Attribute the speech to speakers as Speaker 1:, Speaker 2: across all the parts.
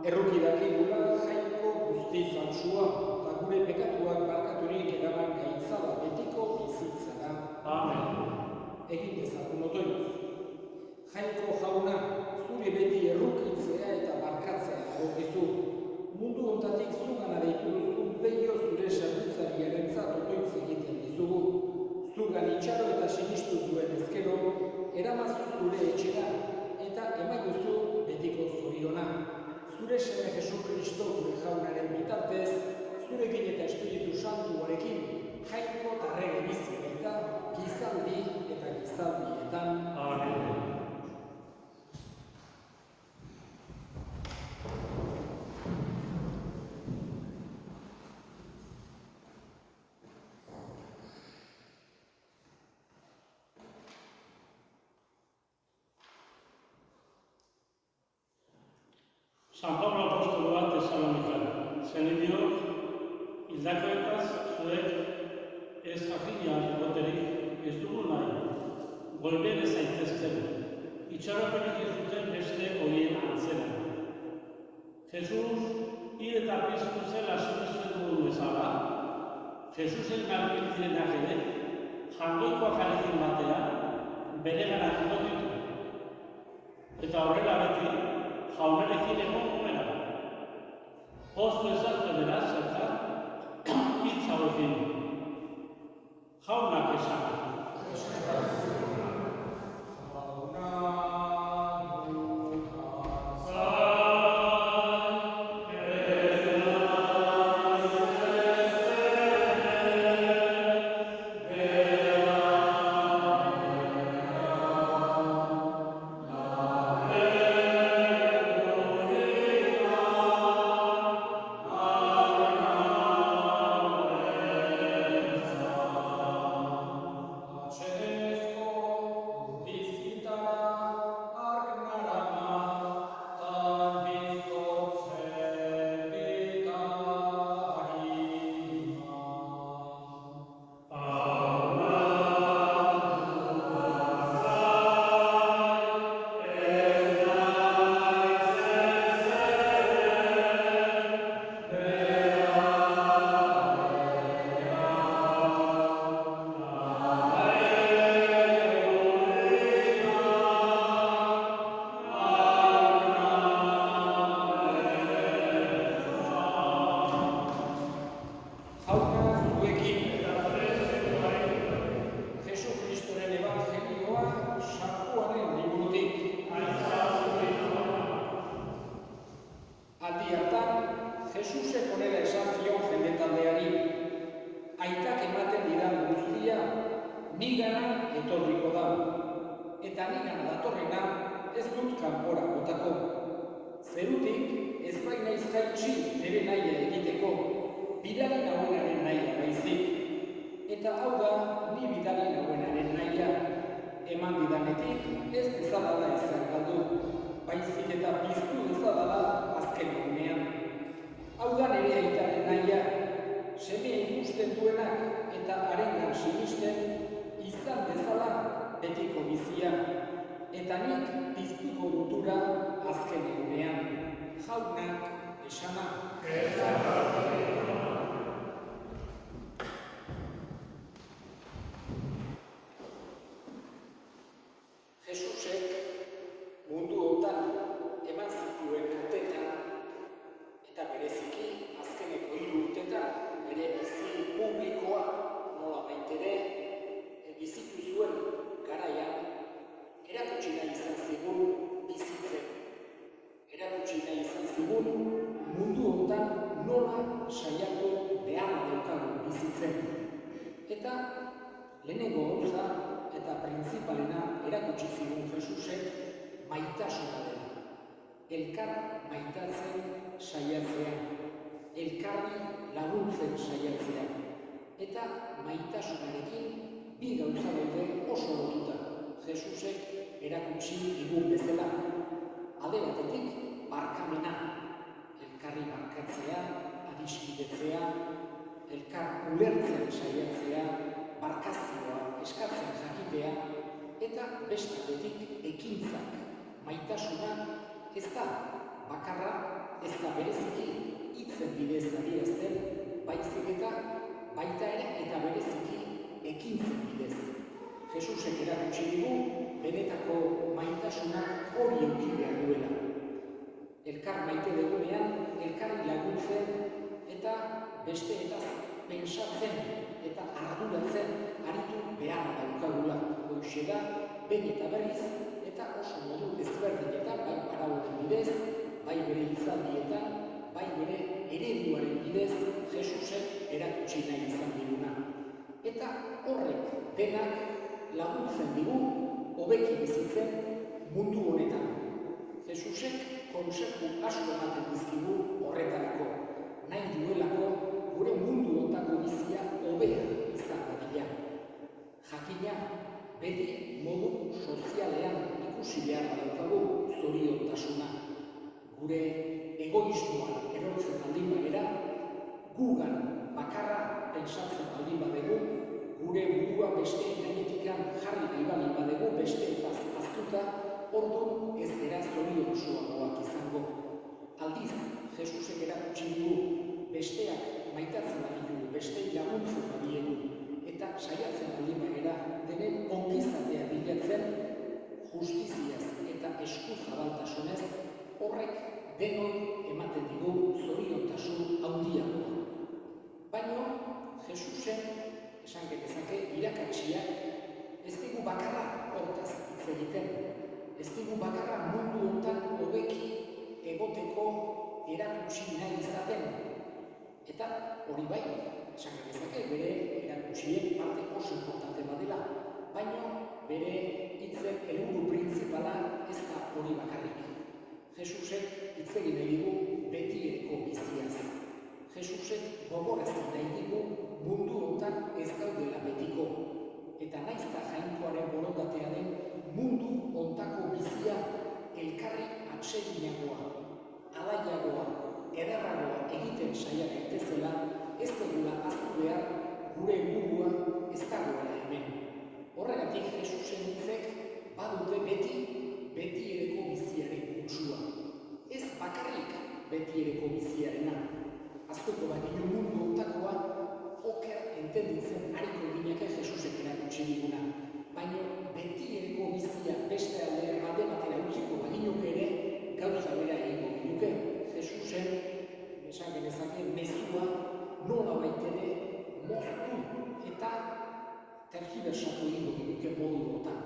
Speaker 1: Erruki dakigula jainko guzti faltsua, eta gure pekatuak barkaturik eraman gaitzala betiko bizitzara.
Speaker 2: Amen.
Speaker 1: Egin dezagun otoinuz. Jainko jauna, zure beti errukitzea eta barkatzea dagokizu. Mundu hontatik zugana deitu duzu behio zure zerbitzariarentzat otoitz egiten dizugu. Zugan itxaro eta sinistu duen ezkero, eramazu zure etxera eta emaiguzu betiko zoriona. Zure seme Jesu Kristo gure jaunaren bitartez, zurekin eta Espiritu Santuarekin, jainko eta rege bizi baita, gizaldi eta gizaldietan.
Speaker 2: Amen. San Pablo apostoloa Tesalonikan, zenitiok, hildakoetaz zuek ez jakina egoterik ez dugu nahi, golbere zaitezten, itxaropenik ez duten beste horien antzera. Jesus hil eta piztu zela sinisten dugun bezala, Jesusen galbiltienak ere, jangoikoak arekin batean, bere ganatuko ditu. Eta horrela beti, jaunarekin egon nuena. Poztu ezartu beraz, zertan, hitz hauekin. Jaunak esan.
Speaker 1: Ulertzen saiatzea, barkazioa eskatzen jakitea, eta beste betik ekintzak, maitasuna ez da bakarra, ez hitzen bidez adierazten, baizik eta baita ere eta bereziki ekintzen bidez. Jesusek erakutsi digu benetako maitasunak hori eduki behar duela. Elkar maite dugunean, elkarri laguntzen eta besteetaz pentsatzen eta arduratzen aritu behar daukagula. Hoxe da, behin eta berriz, eta oso modu ezberdinetan, bai parabolen bidez, bai bere hitzaldietan, bai bere ereduaren bidez, Jesusek erakutsi nahi izan diguna. Eta horrek denak laguntzen digu hobeki bizitzen mundu honetan. Jesusek konseju asko ematen dizkigu horretarako, nahi duelako gure mundu hontako bizia hobea izan dadila. Jakina, beti modu sozialean ikusi behar daukagu zoriontasuna. Gure egoismoan erortzen baldin bagera, gugan bakarra pentsatzen baldin badegu, gure burua besteen gainetikan jarri nahi baldin badegu, besteetaz aztuta, orduan ez gara zoriontsuagoak izango. Aldiz, Jesusek erakutsi digu besteak maitatzen badigu, bestei laguntzen badiegu, eta saiatzen baldin bagera denen ongizatea bilatzen, justiziaz eta eskuzabaltasunez, horrek denoi ematen digu zoriontasun handiagoa. Baina, Jesusen, esan getezake, irakatsiak ez digu bakarra hortaz hitz egiten, ez digu bakarra mundu hontan hobeki egoteko erakutsi nahi izaten. Eta hori bai, esan getezake, bere erakutsien parte oso importante badela, baina bere hitzen helburu printzipala ez da hori bakarrik. Jesusek hitz egin nahi digu betiereko biziaz. Jesusek gogorazi nahi digu mundu hontan ez gaudela betiko. Eta naiz eta jainkoaren borondatea den mundu hontako bizia elkarri atseginagoa, alaiagoa, ederragoa egiten saia gaitezela, ez dugula ahaztu behar gure burua ez dagoela hemen. Horregatik Jesusen hitzek badute betiereko biziaren kutsua. Ez bakarrik betiereko biziarena. Aztuko baginu mundu hontakoa oker entenditzen hariko gineke Jesusek erakutsi diguna. Baina betiereko bizia beste alde batera utziko baginuke ere gauza bera egingo ginuke. Jesusen, esan genezake, mezua nola baitere moztu eta tergibersatu egingo ginuke modu hortan.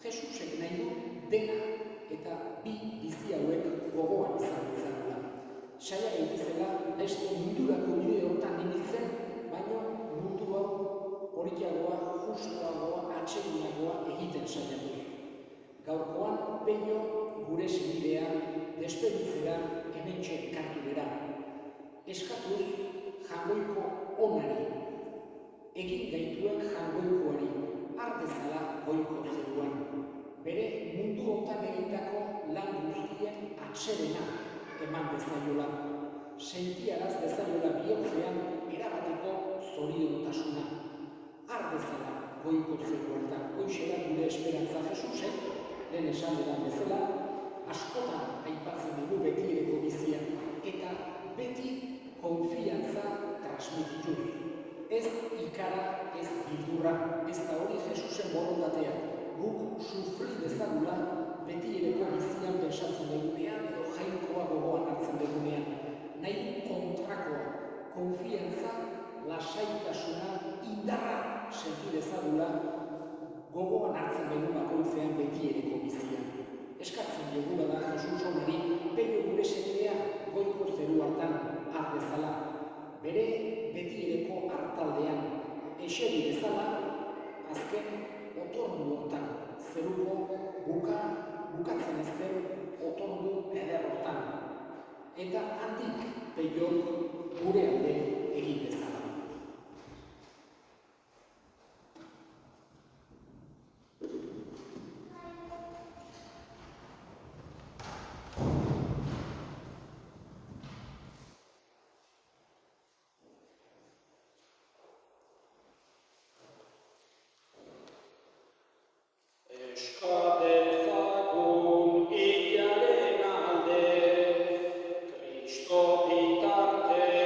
Speaker 1: Jesusek nahi du dena eta bi bizi hauek gogoan izan ditzagula. Saia gaitezela beste mundurako bide hortan ibiltzen, baina mundu hau horikiagoa, justuagoa, atseginagoa egiten saiatu. Gaurkoan peño gure senidea despeditzera hementxe ekartu dira. Eskatuz jangoiko onari, egin gaituen jangoikoari, ardezala goiko zeruan. Bere mundu hontan egindako lan guztien atsedena eman dezaiola. Sentiaraz dezaiola bihotzean erabateko zoriontasuna. Ardezala goiko zeruan. Hoxe da gure esperantza Jesusek, lehen esan dudan bezala, askotan aipatzen dugu betiereko bizia, eta beti konfiantza transmitituz. Ez ikara, ez bildurra, ez da hori Jesusen borondatea. Guk sufri dezagula betiereko bizian pensatzen dugunean edo jainkoa gogoan hartzen dugunean. Nahi kontrakoa, konfiantza, lasaitasuna, indarra senti dezagula gogoan hartzen dugu bakoitzean betiereko bizian. Eskatzen dugula da Jesus onari, peño gure senidea goiko zeru hartan har dezala. Bere betiereko hartaldean eseri dezala, azken otordu hortan, zeruko bukatzen ez den otordu eder hortan. Eta handik peiok gure alde egin dezala.
Speaker 3: Cristo bitarte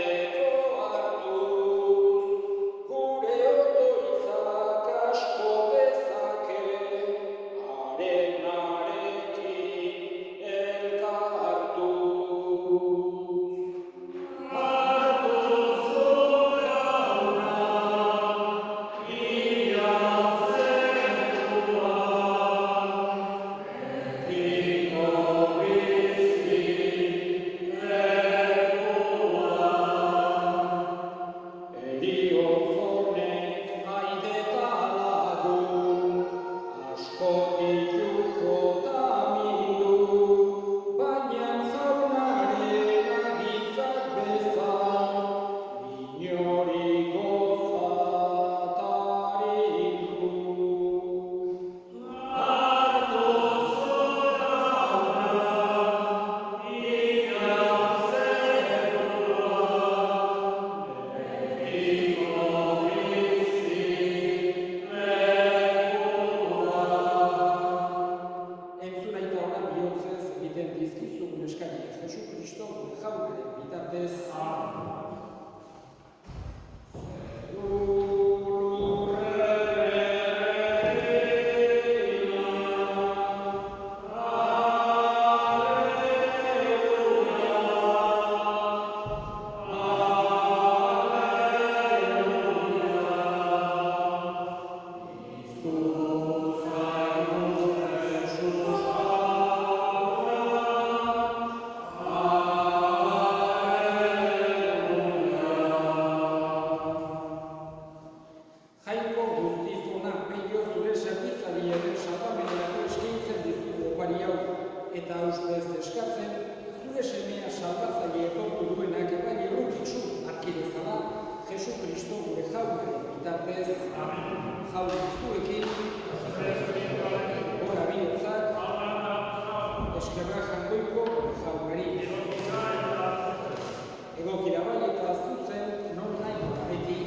Speaker 1: bitartez. Jainko guztizuna peio zure zerbitzari ere salbamenerako eskaintzen dizugu opari hau, eta ustez eskatzen, zure semea salbatzaile etortu duenak epaile errukitzu arkidezala, Jesu Kristo gure jaunaren bitartez. Jaun zuekin, gora bihotzak, eskerra jangoiko jaunari. Egokira bai eta zuzen, non nahi eta beti,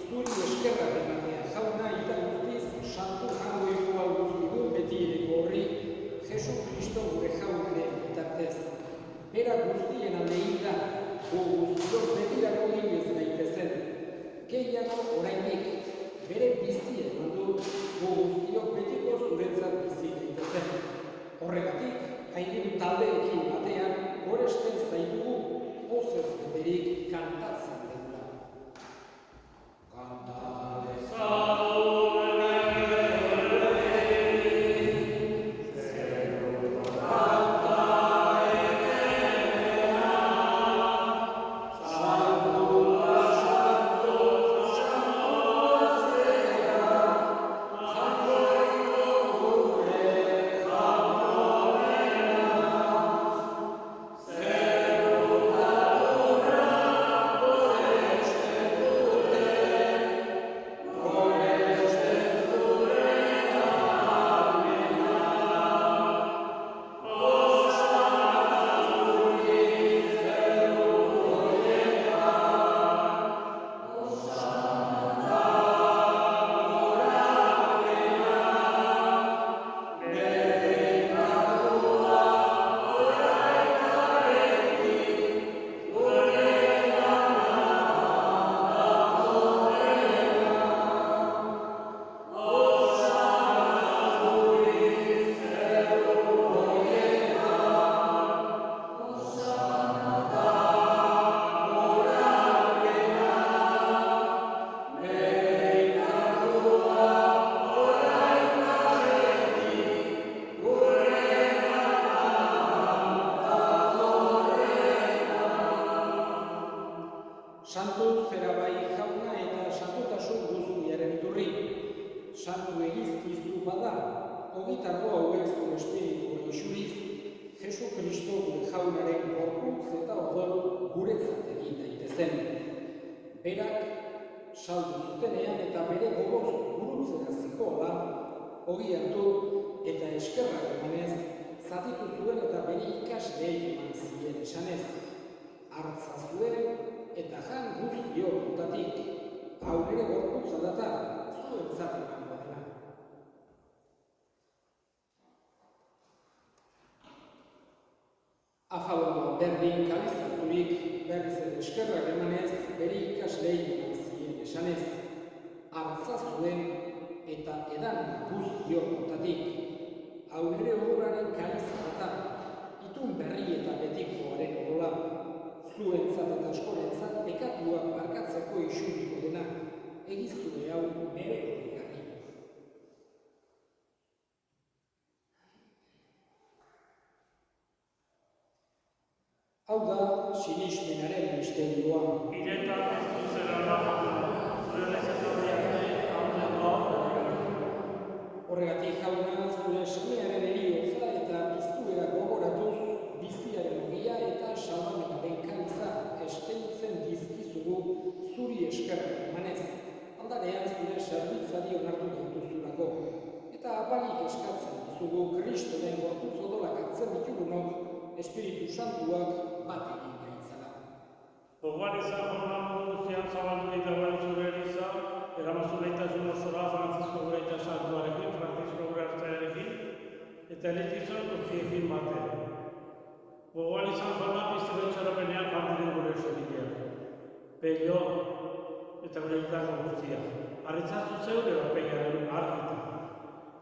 Speaker 1: zuri eskerrak ematea jauna eta guztiz santu jangoiko hau guztidu beti ereko horri, Jesu Kristo gure jaunaren bitartez. Bera guztien aldein da, gu guztiok betirako ginez daitezen. Gehiago oraindik, bere bizi eman du, gu guztiok betiko zuretzat bizi daitezen. Horregatik, hain taldeekin batean, goresten zaitugu, pozez beterik kantatzen dugula. Santu zerabai jauna eta santutasun guztiaren iturri. Santu egizkizu bada, ogitargo hauek zu espiritu isuriz, Jesu Kristo gure jaunaren gorputz eta odol guretzat egin daitezen. Berak saldu zutenean eta bere gogoz gurutzera zikoa, ogi hartu eta eskerrak emanez, zatitu zuen eta bere ikasleei eman zien esanez. Hartza zuen eta jan guztio dutatik, hau ere gorputza data, zuentzat emango dela. Afalondoa berdin kalizaturik, berriz ere eskerrak emanez, bere ikasleei eman zien esanez. Hartza zuen eta edan guztio dutatik, hau ere odolaren kalizatata, itun berri eta betikoaren odola, zuentzat eta askorentzat pekatuak barkatzeko isuriko dena, egiztune hau nere horigarri. Hau da, sinismenaren misterioa.
Speaker 2: Iretan ez duzera lafakuna, zure lezetorriak
Speaker 1: Horregatik jauna, zure semearen eriotza eta piztuera gogoratuz, biziaren ogia eta salbamenaren kaliza eskaintzen dizkizugu zuri eskerrak emanez, aldarean zure zerbitzari onartu gaituzulako, eta apalik eskatzen dizugu Kristoren gorputz odolak hartzen ditugunok, Espiritu Santuak bat egin gaitzala.
Speaker 2: Gogoan izan jauna mundu guztian zabaldu eta bain zure eliza, eramazu gaitasun osora Francisco gure eta Santuarekin, Francisco gure hartzarekin, eta elikizan guztiekin batean. Gogoan izan jauna pizteren txarapenean jantiren gure esorik. pello eta gure gitako guztia. Arretzatu zeure aurpegaren argita.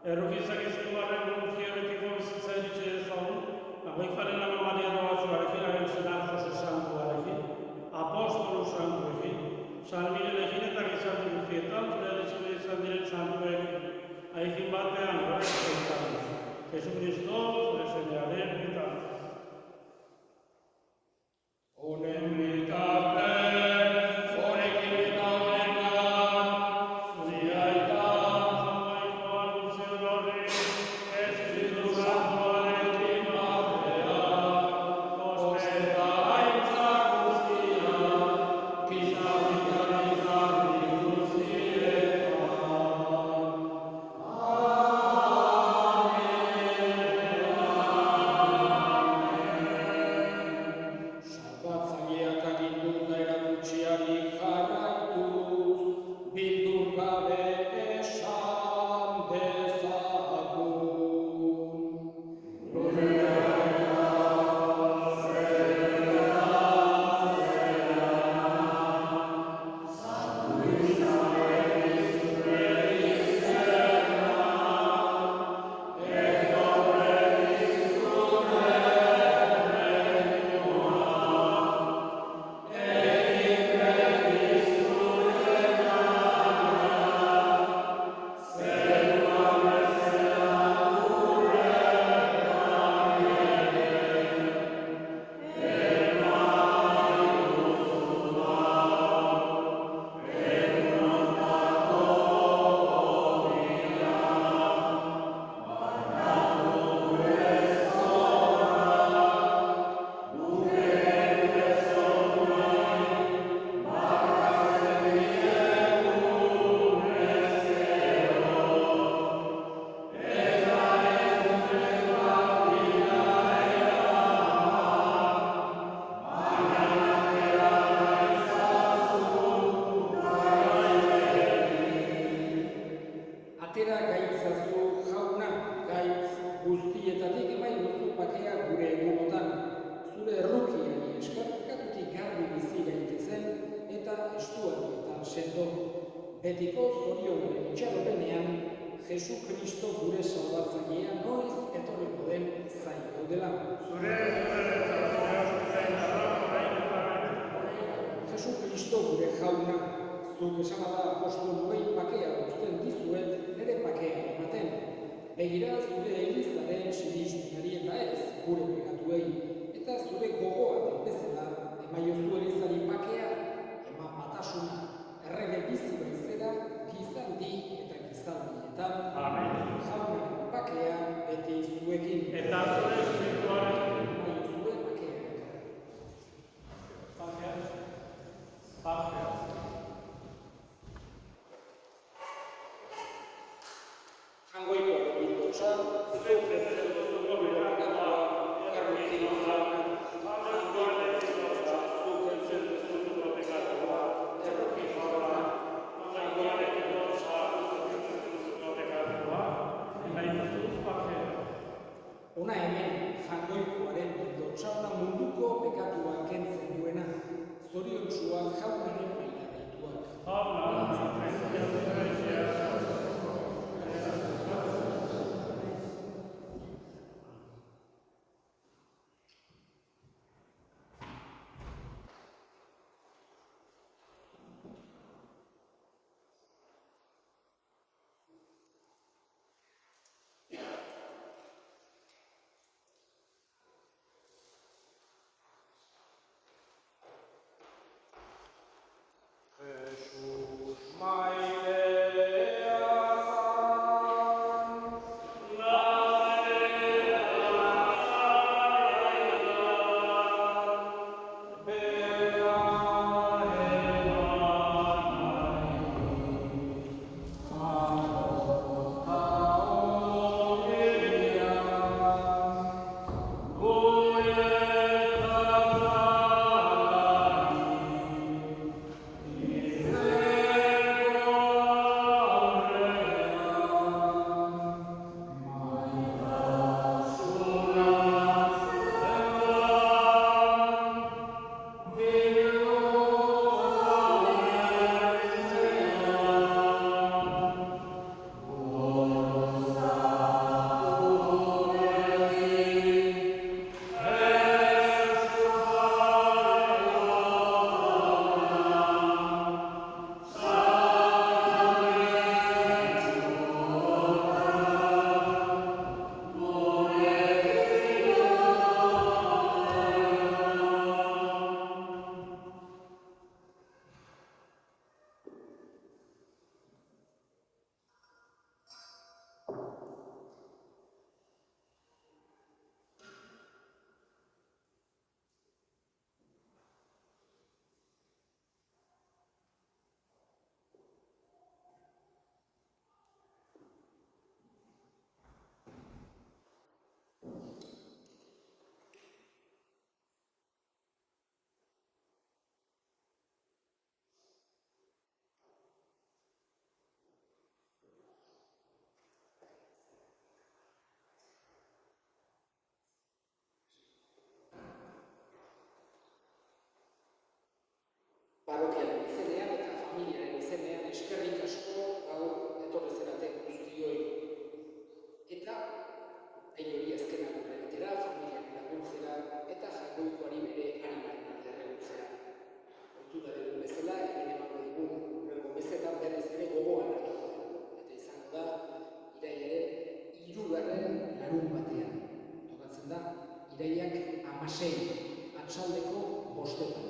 Speaker 2: Errokizak ezin barren guztia betiko bizitza eritxe dezagun, Agoifaren ama Maria Doazuarekin, haren senar Jose Santuarekin, Apostolu Santuekin, San Miguelekin eta gizarte guztietan, zure eritxune izan diren santuekin, haikin batean horrek zentzatuz. Jesucristo, zure semearen bitartez.
Speaker 1: Honen bitartez, honekin eta honetan, zuri aita,
Speaker 2: Zamaikoa duzio horri, Espiritu Santuarekin batea,
Speaker 1: osteta haintza guztia, gizarritan gizarri guztietan. Salbatzaileak agindu da erakutsiari jarraituz, bildur gabe esan dezagun. Atera gaitzazu jauna, gaitz guztietatik emaiguzu bakea gure egunotan. Zure errukiari esker, katutik garbi bizi gaitezen eta estuarietan sendo. Betiko zorionaren itxaropenean, Jesu Kristo gure salbatzailea noiz etorriko den zain gaudela. Jesu Kristo gure jauna, zuk esamada apostoluei bakea uzten dizuet, nire bakea ematen. Begira zure elizaren sinismenari eta ez gure pegatuei, eta zure gogoa den bezala, emaiozu elizari bakea, eman batasuna, errege bizi baizera, gizaldi eta gizaldietan.
Speaker 2: Amen.
Speaker 1: Jaunaren bakea beti zuekin.
Speaker 2: Eta zure espirituaren
Speaker 1: Emaiozue bakea.
Speaker 2: Pazea.
Speaker 1: Jangoiko bildotsa, zuk ezetu zuko bilakatua, errukin jauna. Jangoiko bildotsa, zuk Parrokiaren izenean eta familiaren izenean eskerrik asko gaur etorri zareten guztioi. Eta hain hori azkenak egitera, familiaren laguntzera eta jainkoikoari bere animaren alde erregutzera. Ohitura dugun bezala, egin emango digun hurrengo mesetan berriz ere gogoan hartuko dugu. Eta izango da, irailaren 3. larunbatean. Tokatzen da, irailak 16, atxaldeko 5.